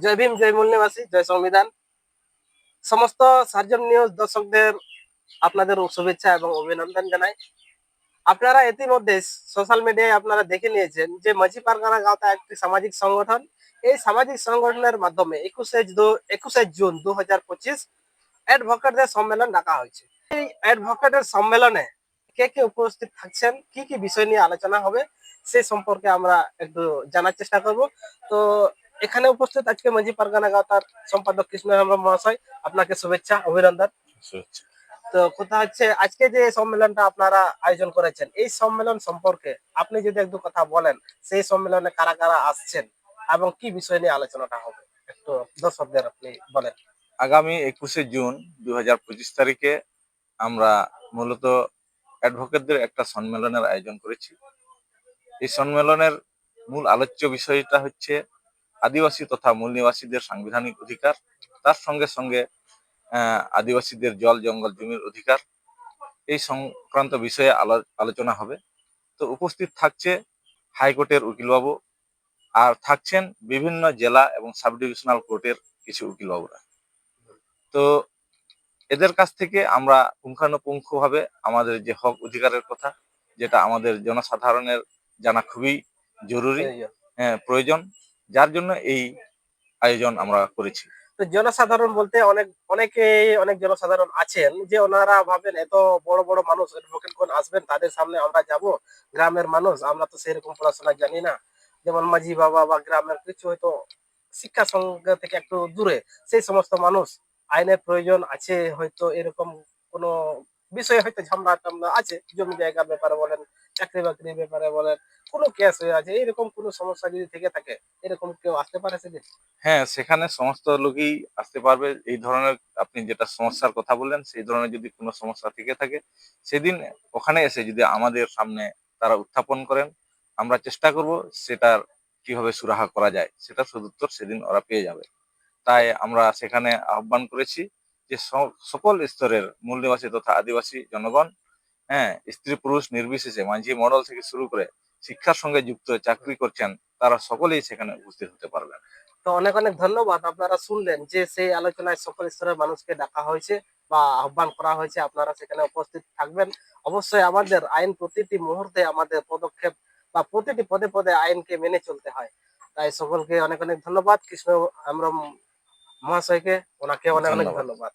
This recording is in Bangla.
জয় ভীম, জয় মূল নিবাসী, জয় সংবিধান। সমস্ত সার্জন নিউজ দর্শকদের আপনাদের শুভেচ্ছা এবং অভিনন্দন জানাই। আপনারা ইতিমধ্যে সোশ্যাল মিডিয়ায় আপনারা দেখে নিয়েছেন যে মাঝি পারগানা গাঁওতা একটি সামাজিক সংগঠন। এই সামাজিক সংগঠনের মাধ্যমে 21শে জুন 2025 অ্যাডভোকেটদের সম্মেলন ডাকা হয়েছে। এই অ্যাডভোকেটের সম্মেলনে কে কে উপস্থিত থাকছেন, কি কি বিষয় নিয়ে আলোচনা হবে সে সম্পর্কে আমরা একটু জানার চেষ্টা করব। তো এখানে উপস্থিত আজকে মাঝি পারগানা গাঁওতার সম্পাদক কৃষ্ণ হেমব্রম মহাশয়, আপনাকে শুভেচ্ছা অভিনন্দন। তো কথা হচ্ছে আজকে যে সম্মেলনটা আপনারা আয়োজন করেছেন, এই সম্মেলন সম্পর্কে আপনি যদি একটু কথা বলেন, সেই সম্মেলনে কারা কারা আসছেন এবং কি বিষয় নিয়ে আলোচনাটা হবে, একটু দর্শকদের আপনি বলেন। আগামী 21শে জুন 2025 তারিখে আমরা মূলত অ্যাডভোকেটদের একটা সম্মেলনের আয়োজন করেছি। এই সম্মেলনের মূল আলোচ্য বিষয়টা হচ্ছে আদিবাসী তথা মূল নিবাসীদের সাংবিধানিক অধিকার, তার সঙ্গে সঙ্গে আদিবাসীদের জল জঙ্গল জমির অধিকার, এই সংক্রান্ত বিষয়ে আলোচনা হবে। তো উপস্থিত থাকছে হাইকোর্টের উকিলবাবু, আর থাকছেন বিভিন্ন জেলা এবং সাব ডিভিশনাল কোর্টের কিছু উকিলবাবুরা। তো এদের কাছ থেকে আমরা পুঙ্খানুপুঙ্খভাবে আমাদের যে হক অধিকারের কথা, যেটা আমাদের জনসাধারণের জানা খুবই জরুরি, প্রয়োজন, যার জন্য এই আয়োজন আমরা করেছি। তো জনসাধারণ বলতে অনেক জনসাধারণ আছেন যে ওনারা ভাবেন এত বড় বড় মানুষ অ্যাডভোকেট কোন আসবেন, তাদের সামনে আমরা যাব, গ্রামের মানুষ আমরা তো সেরকম পড়াশোনা জানি না, যেমন মাঝি বাবা বা গ্রামের কিছু হয়তো শিক্ষা সংঘ থেকে একটু দূরে, সেই সমস্ত মানুষ আইনের প্রয়োজন আছে হয়তো, এরকম কোনো বিষয়ে হয়তো ঝামেলা টামলা আছে, জমি জায়গার ব্যাপারে বলেন, চাকরি বাকরির ব্যাপারে বলেন, কোনো কেস হয়ে আছে, এরকম কোনো সমস্যা যদি থেকে থাকে, এরকম কেউ আসতে পারে সেদিন? হ্যাঁ, সেখানে সমস্ত লোকই আসতে পারবে। এই ধরনের আপনি যেটা সমস্যার কথা বললেন, সেই ধরনের যদি কোনো সমস্যা থেকে থাকে, সেদিন ওখানে এসে যদি আমাদের সামনে তারা উত্থাপন করেন, আমরা চেষ্টা করব সেটার কিভাবে সুরাহা করা যায়, সেটা সদুত্তর সেদিন ওরা পেয়ে যাবে। তাই আমরা সেখানে আহ্বান করেছি যে সকল স্তরের মূল নিবাসী তথা আদিবাসী জনগণ, হ্যাঁ, স্ত্রী পুরুষ নির্বিশেষে, মাঝি মডেল থেকে শুরু করে শিক্ষার সঙ্গে যুক্ত চাকরি করছেন, তারা সকলেই সেখানে উপস্থিত হতে পারবেন। তো অনেক অনেক ধন্যবাদ। আপনারা শুনলেন যে সেই আলোচনায় সকল স্তরের মানুষকে ডাকা হয়েছে বা আহ্বান করা হয়েছে, আপনারা সেখানে উপস্থিত থাকবেন। অবশ্যই আমাদের আইন প্রতিটি মুহূর্তে আমাদের পদক্ষেপ বা প্রতিটি পদে পদে আইনকে মেনে চলতে হয়। তাই সকলকে অনেক অনেক ধন্যবাদ, কৃষ্ণ হেমব্রম মহাশয়কে, ওনাকে অনেক অনেক ধন্যবাদ। ধন্যবাদ।